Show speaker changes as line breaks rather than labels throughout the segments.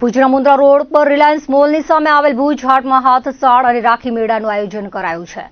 ભુજના મુન્દ્રા રોડ પર રિલાયન્સ મોલની સામે આવેલ ભુજ હાટમાં હાથસાળ અને રાખી મેળાનું આયોજન કરાયું છે।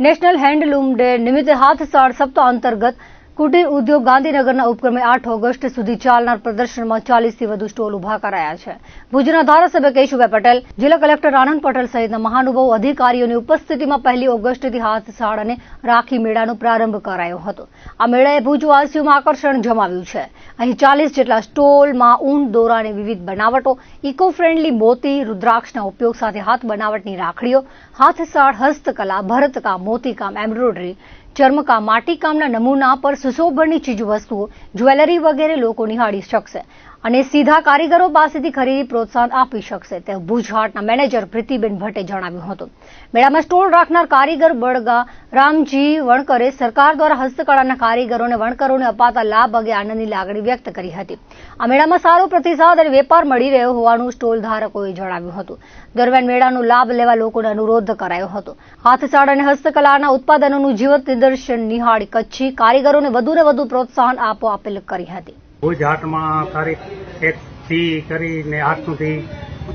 નેશનલ હેન્ડલૂમ ડે નિમિત્તે હાથસાળ સપ્તાહ અંતર્ગત કુટીર ઉદ્યોગ ગાંધીનગરના ઉપક્રમે 8 ઓગસ્ટ સુધી ચાલનાર પ્રદર્શનમાં 40થી વધુ સ્ટોલ ઉભા કરાયા છે। ભુજના ધારાસભ્ય કેશુભાઈ પટેલ, જિલ્લા કલેક્ટર આનંદ પટેલ સહિતના મહાનુભાવો અધિકારીઓની ઉપસ્થિતિમાં 1 ઓગસ્ટથી હાથસાળ અને રાખી મેળાનો પ્રારંભ કરાયો હતો। આ મેળાએ ભુજવાસીઓમાં આકર્ષણ જમાવ્યું છે। અહીં 40 જેટલા સ્ટોલમાં ઊન દોરાની વિવિધ બનાવટો, ઇકો ફ્રેન્ડલી મોતી, રુદ્રાક્ષના ઉપયોગ સાથે હાથ બનાવટની રાખડીઓ, હાથસાળ, હસ્તકલા, ભરતકામ, મોતીકામ, એમ્બ્રોઇડરી, ચર્મકામ, માટીકામના નમૂના પર સુશોભનની ચીજવસ્તુઓ, જ્વેલરી વગેરે લોકો નિહાળી શકશે અને સીધા કારીગરો પાસેથી ખરીદી પ્રોત્સાહન આપી શકશે તેવું ભુજ હાટના મેનેજર પ્રીતિબેન ભટ્ટે જણાવ્યું હતું। મેળામાં સ્ટોલ રાખનાર કારીગર બળગા રામજી વણકરે સરકાર દ્વારા હસ્તકળાના કારીગરોને વણકરોને અપાતા લાભ અંગે આનંદની લાગણી વ્યક્ત કરી હતી। આ મેળામાં સારો પ્રતિસાદ અને વેપાર મળી રહ્યો હોવાનું સ્ટોલ ધારકોએ જણાવ્યું હતું। દરમિયાન મેળાનો લાભ લેવા લોકોને અનુરોધ કરાયો હતો। હાથસાળ અને હસ્તકલાના ઉત્પાદનોનું જીવંત નિદર્શન નિહાળી કચ્છી કારીગરોને વધુને વધુ પ્રોત્સાહન આપવા અપીલ કરી હતી।
ભુજ હાટમાં તારીખ 1 થી કરીને 8 સુધી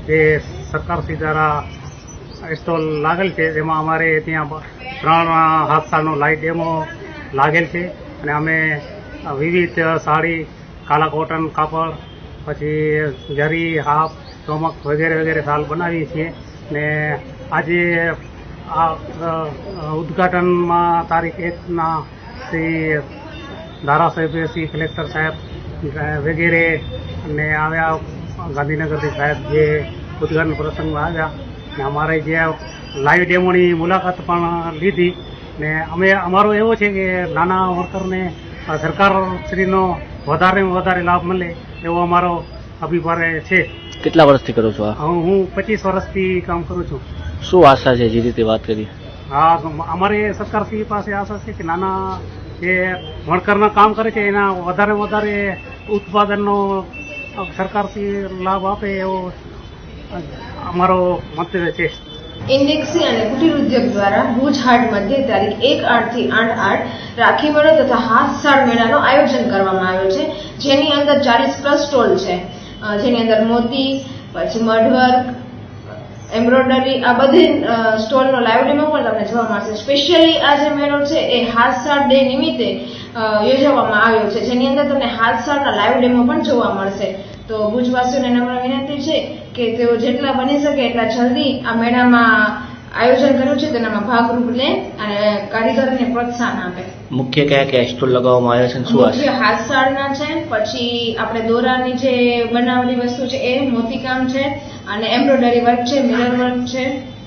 જે સરકારશ્રી દ્વારા સ્ટોલ લાગેલ છે તેમાં અમારે ત્યાં 3 હાથસાળનો લાઈવ ડેમો લાગેલ છે અને અમે વિવિધ સાડી, કાલા કોટન કાપડ, પછી જરી, હાફ, ચોમક વગેરે વગેરે શાલ બનાવીએ છીએ ને આજે આ ઉદ્ઘાટનમાં તારીખ 1ના શ્રી ધારાસભ્ય શ્રી કલેક્ટર સાહેબ વગેરે અને આવ્યા, ગાંધીનગરથી સાહેબ જે ઉદ્ઘાટન પ્રસંગમાં આવ્યા ને અમારે જે લાઈવ ડેમોની મુલાકાત પણ લીધી ને અમારો એવો છે કે નાના વર્કરને સરકારશ્રીનો વધારે લાભ મળે એવો અમારો અભિપ્રાય છે।
કેટલા વર્ષથી કરો છો આ?
હું 25 વર્ષથી કામ કરું છું।
શું આશા છે જે રીતે વાત કરી?
હા, અમારે સરકારશ્રી પાસે આશા છે કે નાના જે વણકરના કામ કરે છે એના વધારે ઉત્પાદનનો સરકારશ્રી લાભ આપે એવો અમારો મંતવ્ય છે।
ઇન્ડેક્સી અને કુટીર ઉદ્યોગ દ્વારા ભુજ હાટ મધ્યે તારીખ 1/8 થી 8/8 રાખી મેળો તથા હાથસાળ મેળાનો આયોજન કરવામાં આવ્યો છે, જેની અંદર 40+ સ્ટોલ છે, જેની અંદર મોતી, પછી મઢવર્ક, એમ્બ્રોઇડરી, આ બધી સ્ટોલનો લાઈવ ડેમો પણ તમને જોવા મળશે। સ્પેશિયલી આ જે મેળો છે એ હાથસાળ ડે નિમિત્તે યોજવામાં આવ્યો છે, જેની અંદર તમને હાથસાળના લાઈવ ડેમો પણ જોવા મળશે। તો ભુજવાસીઓને નમ્ર વિનંતી છે કે તેઓ જેટલા બની શકે એટલા જલ્દી આ મેળામાં આયોજન કર્યું છે તેનામાં ભાગરૂપ લે અને કારીગરોને પ્રોત્સાહન આપે।
મુખ્ય કયા સ્ટોલ લગાવવામાં આવ્યા છે? શું
મુખ્ય હાથસાળના છે, પછી આપણે દોરાની જે બનાવેલી વસ્તુ છે એ, મોતીકામ છે અને એમ્બ્રોઇડરી વર્ક છે, મિરર વર્ક છે।